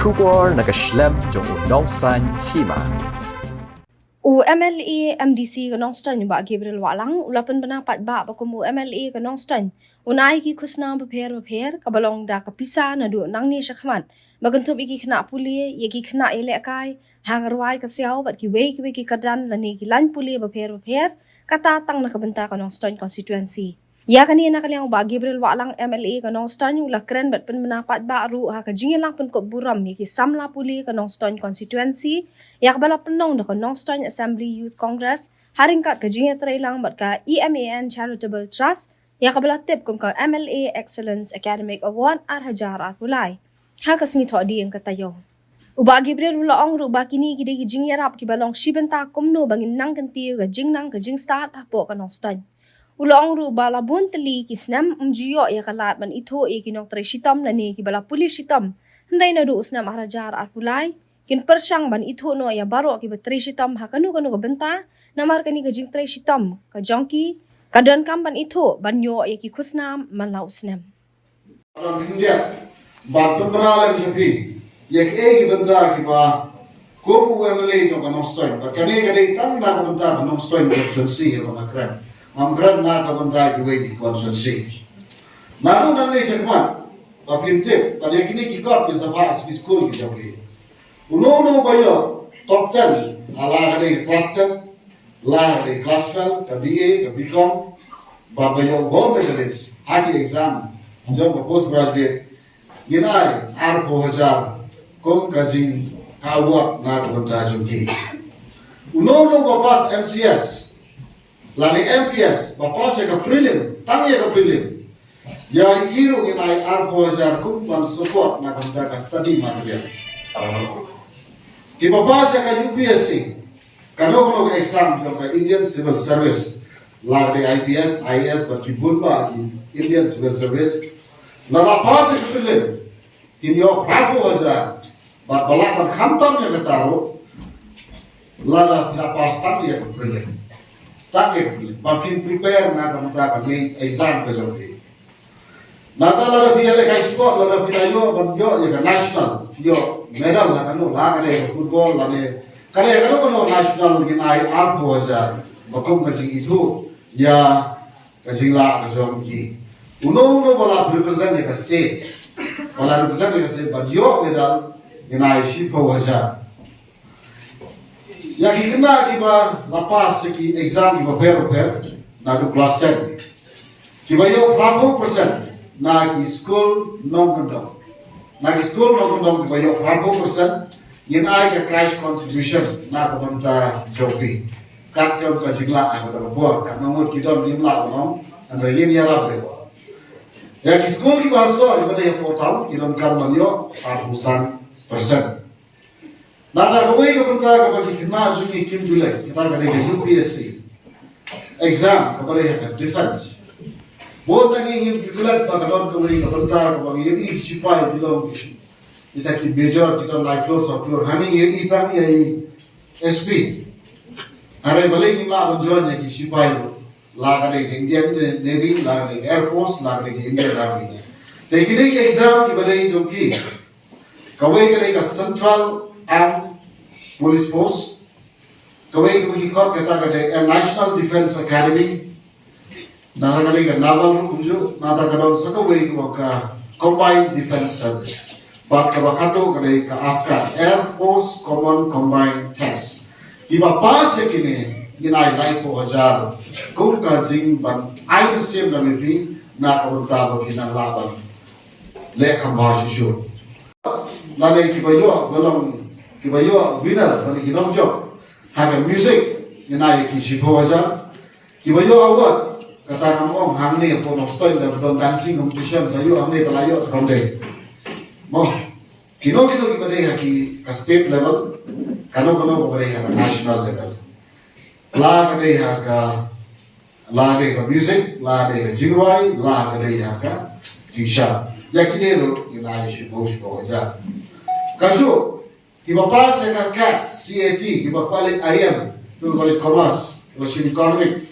Shubor nakaslem jong Nongstoiñ Hima. MLA MDC Nongstoiñ ba Gabriel walang ulapan banapat ba bakumu MLA Nongstoiñ unai ki Khusnam beper kabalong da kapisa na du nang ni syakmat bagantup iki kena puli yaki kena elekai hangarwai kasiaw bat ki wei ki kadan lani ki lan puli beper kata tang na kabenta Nongstoiñ Constituency. Ya kanina kaliang ba Gabriel walang MLA Nongstoiñ ula kren bat pen menapat ba ru ha kajingin lang pen kop buram yaki samla puli Nongstoiñ Constituency ya kabala penong da Nongstoiñ Assembly Youth Congress haringkat kajingin Trei lang bat ka EMAN Charitable Trust ya kabala tip kum ka MLA Excellence Academic Award ar hajar ar pulai ha kasngi thodi ang katayo. Uba Gabriel ula ong ru ba kini gide gijing yarap ki balong shibenta kumno bangin nang kantiu gajing nang kajing start hapo Nongstoiñ. Ulang ru bala bun teli kisnam umjiyo ya kalat man ito kinok Trei Shitom lani ki bala puli Shitom henday na du usnam arajar ar pulai kin persyang ban ito no ya baro ki Trei Shitom hakanu ka benta namar kani gajing Trei Shitom ka jongki kadon kam ban ito banyo ya ki Khusnam man la usnam India ba pemeralan sepi ya ki benta ki ba ko MLA to Nongstoiñ ba kani kadai tang na ka benta Nongstoiñ Constituency ya ba kran Amkran na kabantay kiway di Constituency. Mano nang naisip man, papintip, kaya kini kikot yung sa paas ki school ki jawli. Uno ba yo top 10, ala ka class 10, la ka class 12, ka BA, ka BCom, ba yo gold medalist, haki exam, jom ka postgraduate, ginay, arpo hajar, kung kajing kawat na kabantay jawli. Uno ba pas MCS, lani MPS, bapak saya ke prelim, tangnya ke prelim. Ya ikiru kita arpo ajar kumpulan support nak kita ke study material. Di bapak saya ke UPSC, kalau ke exam ke Indian Civil Service, lagi IPS, IS berkibunba di Indian Civil Service. Nala pas saya ke prelim, ini yo arpo ajar, balak berkantam yang ketaru, lada tidak pas tangnya ke prelim. Tak makin prepare na kamta kami exam ke jodi. Nata la biya le kai sport la biya yo banjo ya national yo medal la kanu la kare football la ne kare kanu national gin ai arpo aja bakom kaji itu ya kaji la kajom ki. Uno bola represent the state. Bola represent the state banjo medal gin ai shipo aja. Ya kena kiba lapas ki exam kiba per na du class 10 kiba yo 40% na ki school nongkondong kiba yo 40% yin ai ka cash contribution na ka banta jopi kat jom ka jingla ka ta bo ka nomor ki dom lim la no an re yin ya la be ya ki school kiba so kiba de portal ki dom kam yo 40%. Nada kawai ka punta ka bagi kena juni kim Julai kita ka de UPSC exam ka bari ka defense bod nang ingin Julai pa ka don kawai ka punta ka bagi yi sipai bilong kita ki major kita like close of close hani yi tang yi SP are bale ni la bonjon ki sipai la ka de Indian Navy la ka de Air Force la ka de Indian Army te ki de exam ki bale jo ki kawai ka central and police force kawai ko ikot kata kada National Defense Academy na kali ka naval kunju na ta kada sa kawai ko ka combined defense service pat ka bakato kada ka Afghan Air Force combined test iba pas kini ginay lai po hajar kung ka jing ban ay same na lipi na kabunta ba kinalaban le kamba shu lalay kibayo balong kibayo winner bani ginong job haga music ina ki shipo aja kibayo award kata kamong hangni po Nongstoiñ da don dancing competition sayo amne palayo kaunde mo kino kibade ki state level kano ko bade ha national level la kade ha music la de jingwai la kade ha jisha yakidero ina shipo aja kaju kiba pas ka CAT, kiba palit IM, tu palit commerce, machine economic.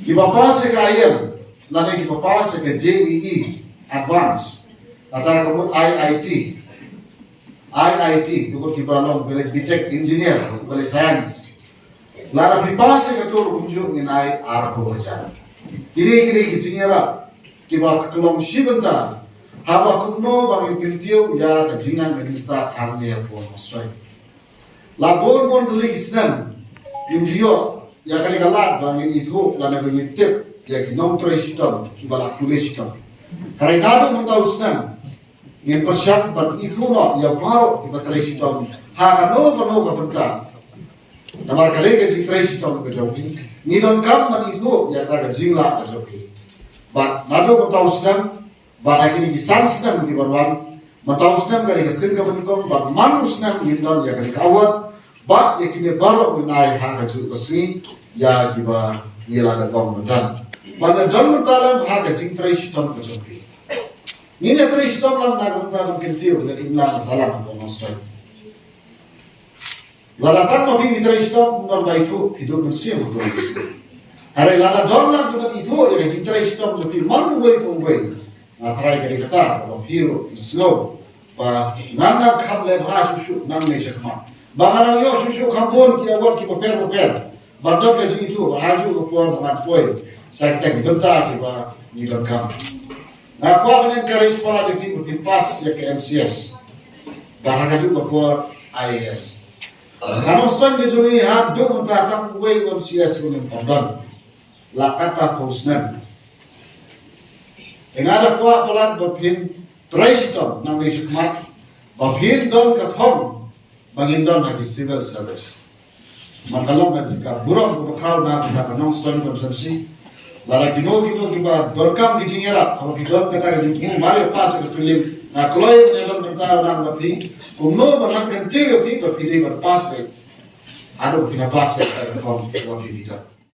Kiba pas ka IM, lagi kiba pas ka JEE, advance. Ata kamut IIT. IIT, bukan kita long boleh BTech engineer, boleh science. Lara pripasi katur kunjung in ai arbo aja. Kiri engineer kita kelong shibenta, haba kuno bang intiltiu ya kajingan kanista harne po Nongstoiñ. Labon bon tulik Khusnam, indio ya kali kalat bang itu lana bang tip ya kinong Trei Shitom, kibala kule Shitom. Karenado mengtahu Khusnam. Yang persyak ban itu no ya paro di Trei Shitom ha no kapenta namar kale ke Trei Shitom ke joki ni don kam ban itu ya ta jingla ke joki ban nado ko tahu Khusnam ban akini ki Khusnam di banwan matahu Khusnam kali ke sin ka ban ko ban man Khusnam ni don ya kali awat ba ya kini baro unai ha ka ju besi ya kiba nila ka bom dan ban don talam ha ka Trei Shitom ke joki. Ini Trei Shitom lam nak kentiu dari imlang salam ko Nongstoiñ. Lalatan mo bing Trei Shitom non ba itu hidup bersih betul bersih. Hari lala don nak dengan itu ya Trei Shitom jadi man way ko way. Na try kali kata kalau hero slow ba nana khable ha susu nan ne shakma. Bangalang yo susu khambon ki awat ki paper. Badok ke itu haju ko puan dengan poin. Saya kita bentar ki ba ni don kam. Aku akan encourage para the people to pass ya ke MCS. Bahkan juga for IAS. Kalau Nongstoiñ di sini ada mentatang way MCS punya pondon. Lakata Khusnam. Engada kuah pelan berpin Trei Shitom nang disikmat. Berpin don kathom bangin don lagi civil service. Mangkalong kan jika buruk berkau nak kita Nongstoiñ Constituency. Lara kino kiba dorkam di jingera apa bidon kata ke jimu mari pas ke film na kloy ne don kata nang bapi kumno banang kente ke pi ko pidi pas pe ado pina pas ke kon bidon